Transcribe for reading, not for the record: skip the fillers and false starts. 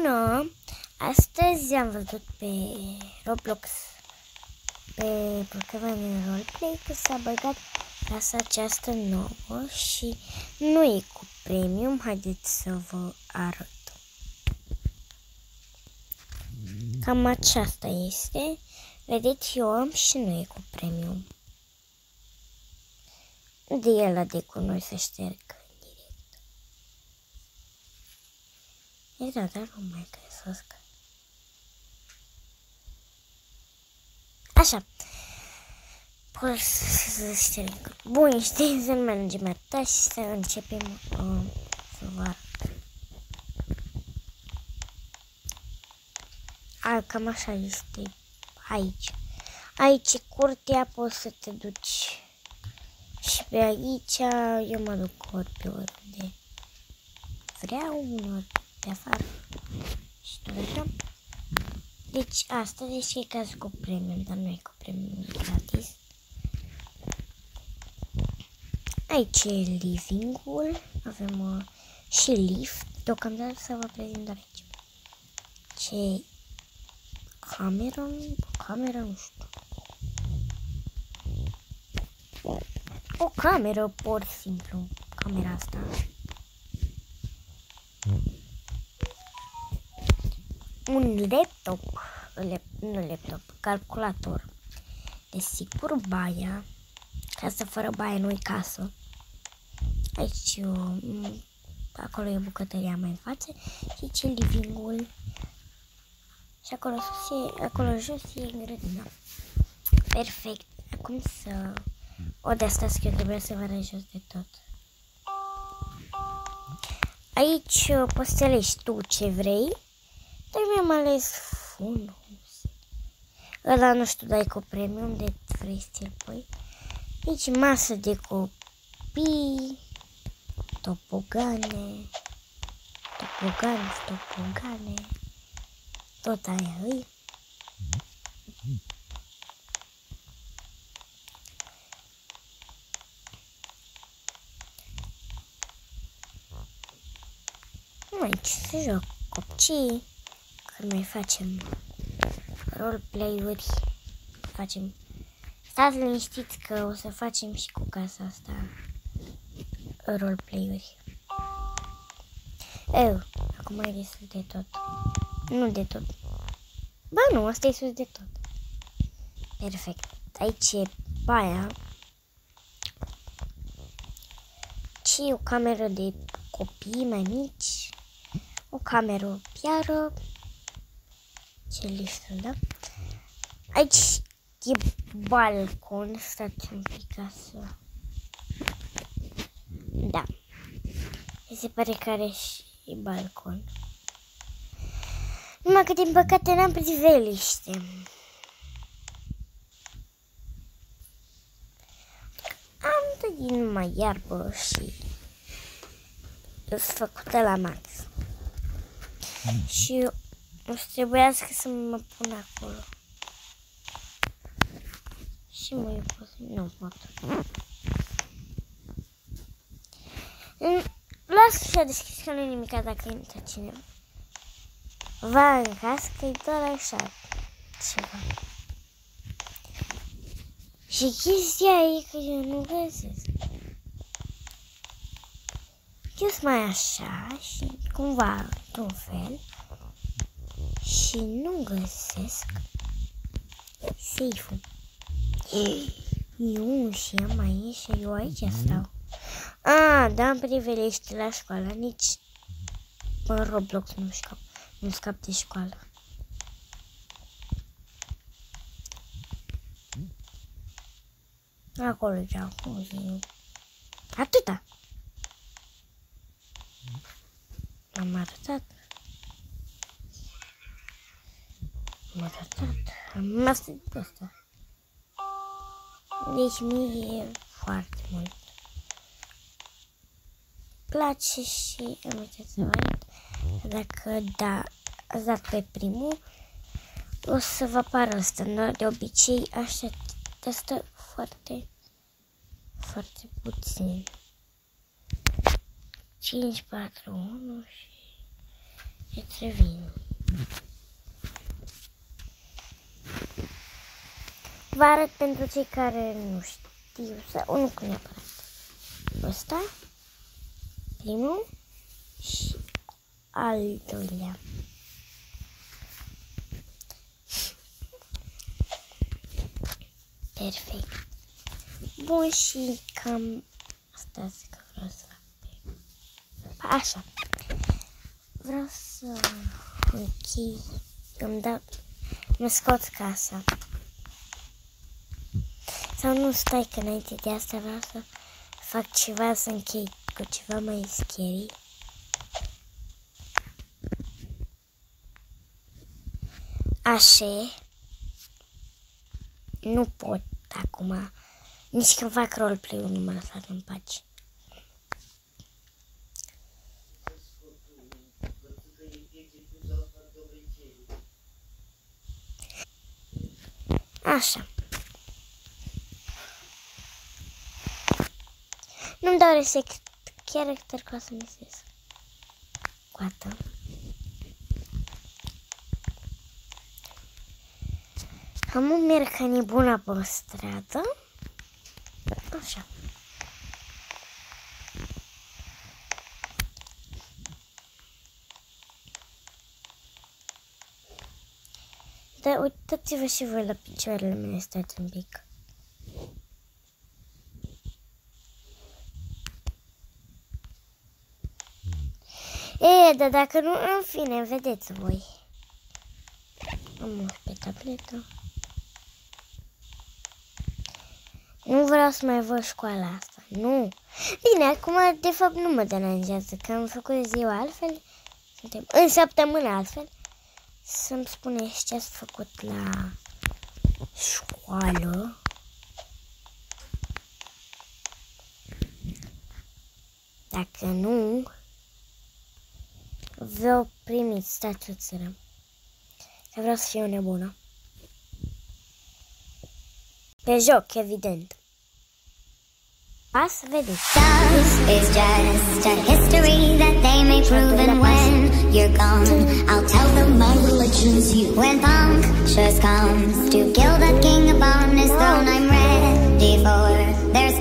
Bună! Astăzi am văzut pe Roblox, pe programul de roleplay, că s-a băgat clasa aceasta nouă și nu e cu premium. Haideți să vă arăt. Cam aceasta este. Vedeți, eu am și nu e cu premium. De el de cu noi să șterg în direct. E da, dar nu mai găsesc. Așa. Pot să șterg. Bun, știi, să mergem atât și să începem să vă arăt. Cam așa este aici. Aici e curtea, poți să te duci și pe aici. Eu mă duc ori pe oriunde vreau, ori pe afară și tot așa. Deci asta, deși e caz cu premium, dar nu e cu premium, e gratis. Aici e living-ul, avem și lift, deocamdată să vă prezint doar aici. Ce cameră, nu știu. O cameră, pur și simplu, camera asta. Un laptop, nu laptop, calculator. Desigur, baia. Casă fără baie nu-i casă. Aici, acolo e bucătăria mai în față. Și aici e living-ul. Și acolo jos e grădina. Perfect. Acum să... O, de asta că eu trebuie să vă arăt jos de tot. Aici poți să alegi tu ce vrei. Dar mi-am ales fundul. Ăla nu știu, dai cu premium, de vrei să ți-l pui. Aici masă de copii. Topogane. Tot aia îi. Aici se joc copii. Când mai facem roleplay-uri, stați liniștiți că o să facem și cu casa asta roleplay-uri. Acum e destul de tot. Nu de tot. Ba nu, asta e sus de tot. Perfect. Aici e baia. Și o cameră de copii mai mici. O cameră piară. Ce listă, da? Aici e balcon. Stați un pic ca să... Da. Mi se pare că are și balcon. Numai că din păcate n-am priveliște. Am dat din numai iarbă și sunt făcută la max. Și o să trebuiască să mă pun acolo. Și mă pot. Nu pot. Las așa deschis că nu-i nimica dacă intră cineva. Va în casă că e doar așa ceva. Și chestia e că eu nu găsesc. Eu sunt mai așa și cumva într-un fel. Și nu găsesc safe-ul. Eu și ea mai e și eu aici stau. Da, îmi priveliște la școală, nici în Roblox nu scap de școală. Acolo e acum zi. Atâta. Am arătat. Am asta de asta. Deci mie e foarte mult. Place și am uitat să vă arăt. Dacă da, ați dat pe primul, o să vă apară ăsta. De obicei așa asta foarte puțin. 5, 4, 1 și Îți revin. Vă arăt pentru cei care nu știu sau nu cu neapărat. Ăsta, primul și al doilea. Perfect. Bun, și cam asta zic că vreau să fac. Așa. Vreau să închei. Îmi scot casa. Sau nu, stai, că înainte de asta vreau să fac ceva, să închei cu ceva mai scary. Așa. Nu pot acum. Nici când fac roleplay-ul nu mă lăsat în pace. Așa. Nu-mi dau reset. Character customizez. Coată. Am un merg ca nebuna pe stradă. Așa. Dar uitați-vă și voi la picioarele mele, stați un pic. Dar dacă nu, în fine, vedeți voi. Am pe tabletă. Nu vreau să mai văd școala asta. Nu. Bine, acum de fapt nu mă deranjează, că am făcut ziua altfel. Suntem în săptămână altfel. Să-mi spuneți ce ați făcut la școală. Dacă nu, vă primiți, stați o țără. Că vreau să fiu nebună. Pe joc, evident. Pas, vedeți. Is just a history that they may prove, and when you're gone, I'll tell them my religion's you. When punctures comes to kill the king upon his throne, I'm ready for their